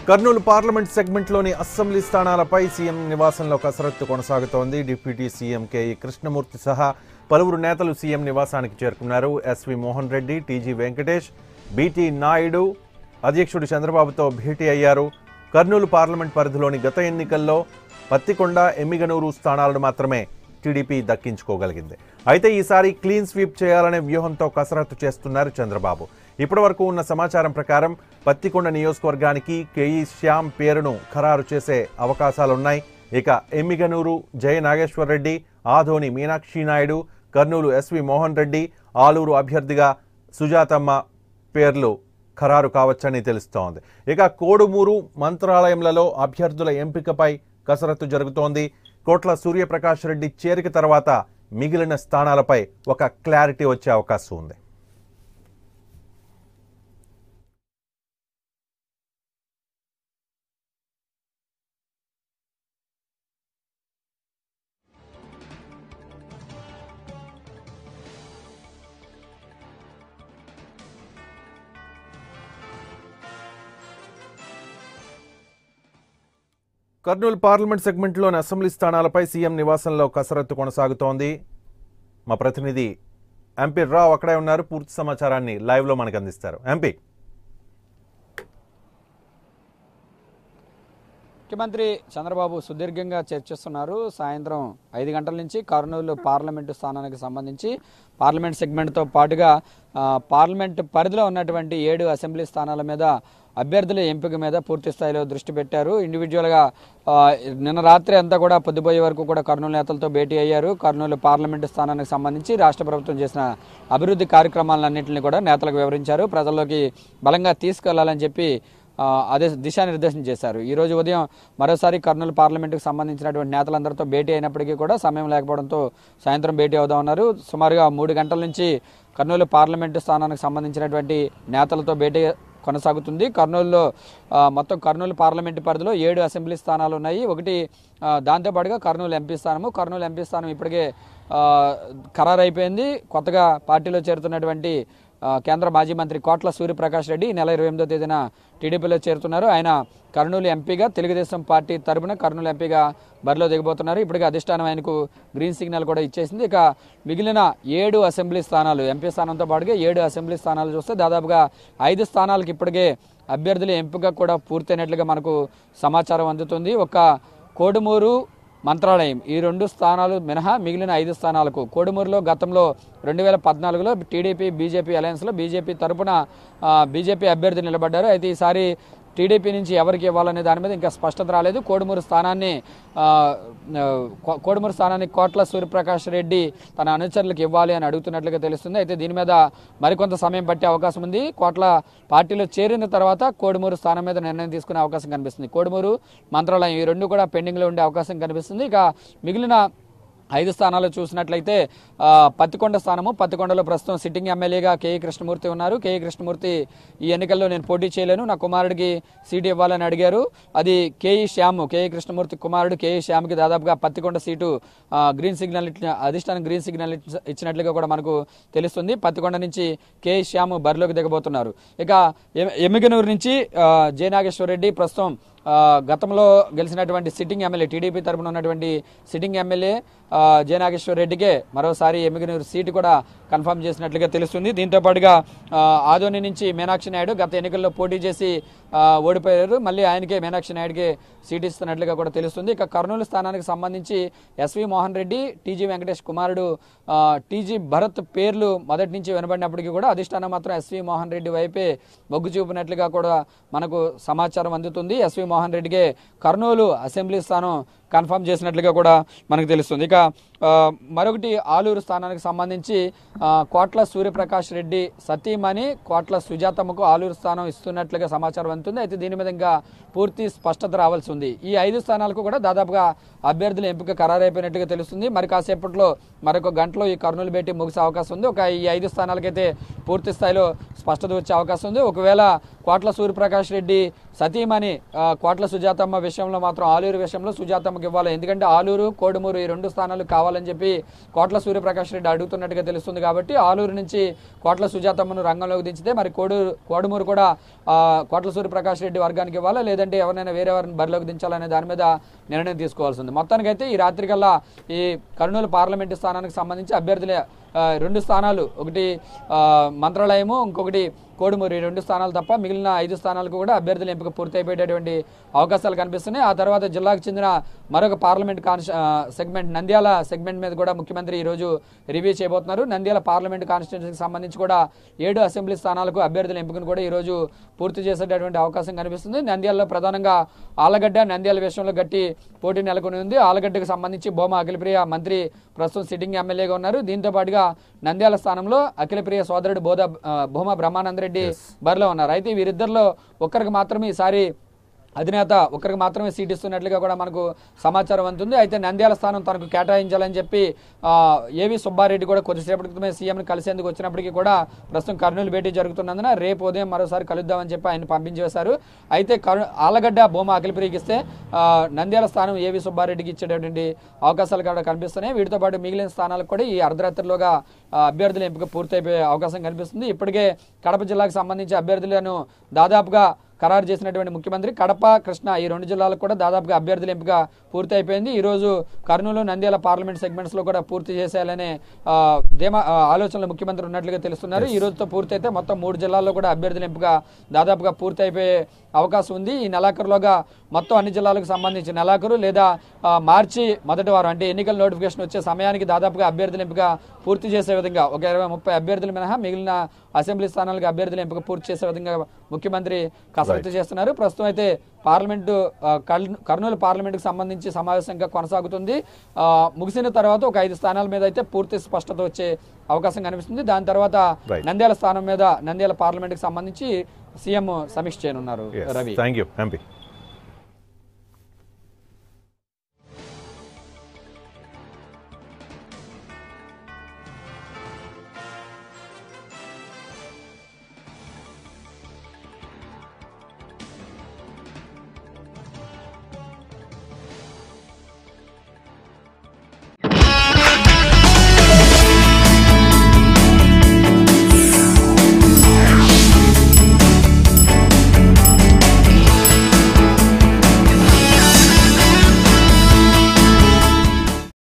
Kurnool parliament సెగ్మెంట్లోని assembly స్థానాలపై CM నివాసంలో కసరత్తు కొనసాగుతోంది. డిప్యూటీ సీఎం కేఈ కృష్ణమూర్తి సహా పలువురు నేతలు సీఎం నివాసానికి చేరుకున్నారు. SV Mohan Reddy, TG Venkatesh, BT Naidu అధ్యక్షుడు చంద్రబాబుతో భేటీ అయ్యారు. కర్నూలు పార్లమెంట్ పరిధిలోని గత ఎన్నికల్లో పత్తికొండ, ఎమ్మిగనూరు స్థానాలను మాత్రమే టీడీపీ దక్కించుకోగలిగింది. అయితే ఈసారి క్లీన్ స్వీప్ చేయాలనే వ్యూహంతో కసరత్తు చేస్తున్నారు చంద్రబాబు. ఇప్పటివరకు ఉన్న సమాచారం ప్రకారం పత్తికొండ నియోజకవర్గానికి కేఈ శ్యామ్ పేరును ఖరారు చేసే అవకాశాలున్నాయి. ఇక ఎమ్మిగనూరు జయ నాగేశ్వర్ రెడ్డి, ఆదోని మీనాక్షి నాయుడు, కర్నూలు ఎస్వి మోహన్ రెడ్డి, ఆలూరు అభ్యర్థిగా సుజాతమ్మ పేర్లు ఖరారు కావచ్చని తెలుస్తోంది. ఇక కోడుమూరు, మంత్రాలయంలలో అభ్యర్థుల ఎంపికపై కసరత్తు జరుగుతోంది. కోట్ల సూర్యప్రకాష్ రెడ్డి చేరిక తర్వాత మిగిలిన స్థానాలపై ఒక క్లారిటీ వచ్చే అవకాశం ఉంది. కర్నూలు పార్లమెంట్ సెగ్మెంట్లోని అసెంబ్లీ స్థానాలపై సీఎం నివాసంలో కసరత్తు కొనసాగుతోంది. మా ప్రతినిధి ఎంపీ రావు అక్కడే ఉన్నారు. పూర్తి సమాచారాన్ని లైవ్లో మనకు అందిస్తారు. ఎంపీ. ముఖ్యమంత్రి చంద్రబాబు సుదీర్ఘంగా చర్చిస్తున్నారు. సాయంత్రం 5 గంటల నుంచి కర్నూలు పార్లమెంటు స్థానానికి సంబంధించి పార్లమెంట్ సెగ్మెంట్తో పాటుగా పార్లమెంట్ పరిధిలో ఉన్నటువంటి 7 అసెంబ్లీ స్థానాల మీద అభ్యర్థుల ఎంపిక మీద పూర్తి స్థాయిలో దృష్టి పెట్టారు. ఇండివిజువల్గా నిన్న రాత్రి అంతా కూడా పొద్దుపోయే వరకు కూడా కర్నూలు నేతలతో భేటీ అయ్యారు. కర్నూలు పార్లమెంటు స్థానానికి సంబంధించి రాష్ట్ర ప్రభుత్వం చేసిన అభివృద్ధి కార్యక్రమాలన్నింటినీ కూడా నేతలకు వివరించారు. ప్రజల్లోకి బలంగా తీసుకెళ్లాలని చెప్పి అదే దిశానిర్దేశం చేశారు. ఈరోజు ఉదయం మరోసారి కర్నూలు పార్లమెంటుకు సంబంధించినటువంటి నేతలందరితో భేటీ అయినప్పటికీ కూడా సమయం లేకపోవడంతో సాయంత్రం భేటీ అవుదామన్నారు. సుమారుగా 3 గంటల నుంచి కర్నూలు పార్లమెంటు స్థానానికి సంబంధించినటువంటి నేతలతో భేటీ కొనసాగుతుంది. కర్నూలులో మొత్తం కర్నూలు పార్లమెంటు పరిధిలో 7 అసెంబ్లీ స్థానాలు ఉన్నాయి. ఒకటి దాంతోపాటుగా కర్నూలు ఎంపీ స్థానము. కర్నూలు ఎంపీ స్థానం ఇప్పటికే ఖరారు అయిపోయింది. కొత్తగా పార్టీలో చేరుతున్నటువంటి కేంద్ర మాజీ మంత్రి కోట్ల సూర్యప్రకాష్ రెడ్డి ఈ నెల 28వ తేదీన టీడీపీలో చేరుతున్నారు. ఆయన కర్నూలు ఎంపీగా తెలుగుదేశం పార్టీ తరపున కర్నూలు ఎంపీగా బరిలో దిగబోతున్నారు. ఇప్పటికే అధిష్టానం ఆయనకు గ్రీన్ సిగ్నల్ కూడా ఇచ్చేసింది. ఇక మిగిలిన 7 అసెంబ్లీ స్థానాలు, ఎంపీ స్థానంతో పాటుగా 7 అసెంబ్లీ స్థానాలు చూస్తే దాదాపుగా 5 స్థానాలకు ఇప్పటికే అభ్యర్థుల ఎంపిక కూడా పూర్తయినట్లుగా మనకు సమాచారం అందుతుంది. ఒక కోడుమూరు, మంత్రాలయం ఈ 2 స్థానాలు మినహా మిగిలిన 5 స్థానాలకు కోడుమూరులో గతంలో 2014లో టీడీపీ బీజేపీ అలయన్స్లో బీజేపీ తరపున బీజేపీ అభ్యర్థి నిలబడ్డారు. అయితే ఈసారి టీడీపీ నుంచి ఎవరికి ఇవ్వాలనే దాని మీద ఇంకా స్పష్టత రాలేదు. కోడుమూరు స్థానాన్ని కోట్ల సూర్యప్రకాష్ రెడ్డి తన అనుచరులకు ఇవ్వాలి అని అడుగుతున్నట్లుగా తెలుస్తుంది. అయితే దీని మీద మరికొంత సమయం పట్టే అవకాశం ఉంది. కోట్ల పార్టీలో చేరిన తర్వాత కోడుమూరు స్థానం మీద నిర్ణయం తీసుకునే అవకాశం కనిపిస్తుంది. కోడుమూరు, మంత్రాలయం ఈ 2 కూడా పెండింగ్లో ఉండే అవకాశం కనిపిస్తుంది. ఇక మిగిలిన 5 స్థానాలు చూసినట్లయితే పత్తికొండ స్థానము. పత్తికొండలో ప్రస్తుతం సిట్టింగ్ ఎమ్మెల్యేగా కేఈ కృష్ణమూర్తి ఉన్నారు. కేఈ కృష్ణమూర్తి ఈ ఎన్నికల్లో నేను పోటీ చేయలేను, నా కుమారుడికి సీటు ఇవ్వాలని అడిగారు. అది కేఈ కృష్ణమూర్తి కుమారుడు కేఈ శ్యామ్కి దాదాపుగా పత్తికొండ సీటు గ్రీన్ సిగ్నల్ అధిష్టానం గ్రీన్ సిగ్నల్ ఇచ్చినట్లుగా కూడా మనకు తెలుస్తుంది. పత్తికొండ నుంచి కేఈ శ్యామ్ బరిలోకి దిగబోతున్నారు. ఇక ఎమ్మిగనూరు నుంచి జయ నాగేశ్వర్ రెడ్డి ప్రస్తుతం గతంలో గెలిచినటువంటి సిట్టింగ్ ఎమ్మెల్యే, టీడీపీ తరపున ఉన్నటువంటి సిట్టింగ్ ఎమ్మెల్యే జయ నాగేశ్వర్ రెడ్డికే మరోసారి ఎమ్మిగనూరు సీటు కూడా కన్ఫర్మ్ చేసినట్లుగా తెలుస్తుంది. దీంతో పాటుగా ఆదోని నుంచి మీనాక్షి నాయుడు గత ఎన్నికల్లో పోటీ చేసి ఓడిపోయారు. మళ్ళీ ఆయనకే మీనాక్షి నాయుడికి సీటు ఇస్తున్నట్లుగా కూడా తెలుస్తుంది. ఇక కర్నూలు స్థానానికి సంబంధించి ఎస్వి మోహన్ రెడ్డి, టీజీ వెంకటేష్ కుమారుడు టీజీ భరత్ పేర్లు మొదటి నుంచి వినబడినప్పటికీ కూడా అధిష్టానం మాత్రం ఎస్వి మోహన్ రెడ్డి వైపే మొగ్గు చూపినట్లుగా కూడా మనకు సమాచారం అందుతుంది. ఎస్వి మోహన్ రెడ్డికే కర్నూలు అసెంబ్లీ స్థానం కన్ఫర్మ్ చేసినట్లుగా కూడా మనకు తెలుస్తుంది. ఇక మరొకటి ఆలూరు స్థానానికి సంబంధించి కోట్ల సూర్యప్రకాష్ రెడ్డి సతీమణి కోట్ల సుజాతమ్మకు ఆలూరు స్థానం ఇస్తున్నట్లుగా సమాచారం అందుతుంది. అయితే దీని మీద ఇంకా పూర్తి స్పష్టత రావాల్సి ఉంది. ఈ 5 స్థానాలకు కూడా దాదాపుగా అభ్యర్థుల ఎంపిక ఖరారైపోయినట్టుగా తెలుస్తుంది. మరి కాసేపట్లో మరొక గంటలో ఈ కర్నూలు భేటీ ముగిసే అవకాశం ఉంది. ఈ 5 స్థానాలకైతే పూర్తి స్థాయిలో స్పష్టత వచ్చే అవకాశం ఉంది. ఒకవేళ కోట్ల సూర్యప్రకాష్ రెడ్డి సతీమణి కోట్ల సుజాతమ్మ విషయంలో మాత్రం ఆలూరు విషయంలో సుజాతమ్మకి ఇవ్వాలి, ఎందుకంటే ఆలూరు కోడుమూరు ఈ 2 స్థానాలు కావాలని చెప్పి కోట్ల సూర్యప్రకాష్ రెడ్డి అడుగుతున్నట్టుగా తెలుస్తుంది. కాబట్టి ఆలూరు నుంచి కోట్ల సుజాతమ్మను రంగంలోకి దించితే మరి కోడుమూరు కూడా కోట్ల సూర్యప్రకాష్ రెడ్డి వర్గానికి ఇవ్వాలా, లేదంటే ఎవరైనా వేరే వారిని బరిలోకి దించాలనే దాని మీద నిర్ణయం తీసుకోవాల్సి ఉంది. మొత్తానికైతే ఈ రాత్రికల్లా ఈ కర్నూలు పార్లమెంటు స్థానానికి సంబంధించి అభ్యర్థుల 2 స్థానాలు, ఒకటి మంత్రాలయము, ఇంకొకటి కోడుమూరు, ఈ 2 స్థానాలు తప్ప మిగిలిన 5 స్థానాలకు కూడా అభ్యర్థుల ఎంపిక పూర్తయిపోయేటటువంటి అవకాశాలు కనిపిస్తున్నాయి. ఆ తర్వాత జిల్లాకు చెందిన మరొక పార్లమెంట్ సెగ్మెంట్ నంద్యాల సెగ్మెంట్ మీద కూడా ముఖ్యమంత్రి ఈరోజు రివ్యూ చేయబోతున్నారు. నంద్యాల పార్లమెంట్ కాన్స్టిట్యూన్సీకి సంబంధించి కూడా 7 అసెంబ్లీ స్థానాలకు అభ్యర్థుల ఎంపికను కూడా ఈరోజు పూర్తి చేసేటటువంటి అవకాశం కనిపిస్తుంది. నంద్యాలలో ప్రధానంగా ఆలగడ్డ, నంద్యాల విషయంలో గట్టి పోటీ నెలకొని ఉంది. ఆలగడ్డకు సంబంధించి భూమా అఖిలప్రియ మంత్రి ప్రస్తుతం సిట్టింగ్ ఎమ్మెల్యేగా ఉన్నారు. దీంతో పాటుగా నంద్యాల స్థానంలో అఖిలప్రియ సోదరుడు భూమా బ్రహ్మానందరెడ్డి బరిలో ఉన్నారు. అయితే వీరిద్దరిలో ఒక్కరికి మాత్రమే ఈసారి అధినేత ఒక్కరికి మాత్రమే సీట్ ఇస్తున్నట్లుగా కూడా మనకు సమాచారం అందుతుంది. అయితే నంద్యాల స్థానం తనకు కేటాయించాలని చెప్పి ఏవి సుబ్బారెడ్డి కూడా కొద్దిసేపటి క్రితమే సీఎంని కలిసేందుకు వచ్చినప్పటికీ కూడా ప్రస్తుతం కర్నూలు భేటీ జరుగుతున్నందున రేపు ఉదయం మరోసారి కలుద్దామని చెప్పి ఆయన పంపించేశారు. అయితే ఆలగడ్డ భూమా అఖిలప్రియకి ఇస్తే నంద్యాల స్థానం ఏవి సుబ్బారెడ్డికి ఇచ్చేటటువంటి అవకాశాలు కూడా కనిపిస్తున్నాయి. వీటితో పాటు మిగిలిన స్థానాలకు కూడా ఈ అర్ధరాత్రిలోగా అభ్యర్థుల ఎంపిక పూర్తయిపోయే అవకాశం కనిపిస్తుంది. ఇప్పటికే కడప జిల్లాకు సంబంధించి అభ్యర్థులను దాదాపుగా ఖరారు చేసినటువంటి ముఖ్యమంత్రి కడప, కృష్ణా ఈ 2 జిల్లాలకు కూడా దాదాపుగా అభ్యర్థుల ఎంపిక పూర్తి అయిపోయింది. ఈరోజు కర్నూలు, నంద్యాల పార్లమెంట్ సెగ్మెంట్స్లో కూడా పూర్తి చేసేయాలనే ఆలోచనలు ముఖ్యమంత్రి ఉన్నట్లుగా తెలుస్తున్నారు. ఈ రోజుతో పూర్తి అయితే మొత్తం 3 జిల్లాల్లో కూడా అభ్యర్థుల ఎంపిక దాదాపుగా పూర్తి అయిపోయే అవకాశం ఉంది. ఈ నెలాఖరులోగా మొత్తం అన్ని జిల్లాలకు సంబంధించి నెలాఖరు లేదా మార్చి మొదటి వారం అంటే ఎన్నికల నోటిఫికేషన్ వచ్చే సమయానికి దాదాపుగా అభ్యర్థుల ఎంపిక పూర్తి చేసే విధంగా ఒక 20-30 అభ్యర్థులు మినహా మిగిలిన అసెంబ్లీ స్థానాలకు అభ్యర్థుల ఎంపిక పూర్తి చేసే విధంగా ముఖ్యమంత్రి కసరత్తు చేస్తున్నారు. ప్రస్తుతం అయితే పార్లమెంటు కర్నూలు పార్లమెంటుకు సంబంధించి సమావేశం ఇంకా కొనసాగుతుంది. ముగిసిన తర్వాత ఒక 5 స్థానాల మీద అయితే పూర్తి స్పష్టత వచ్చే అవకాశం కనిపిస్తుంది. దాని తర్వాత నంద్యాల స్థానం మీద నంద్యాల పార్లమెంటుకు సంబంధించి సీఎం సమీక్ష చేయనున్నారు. Ravi, thank you.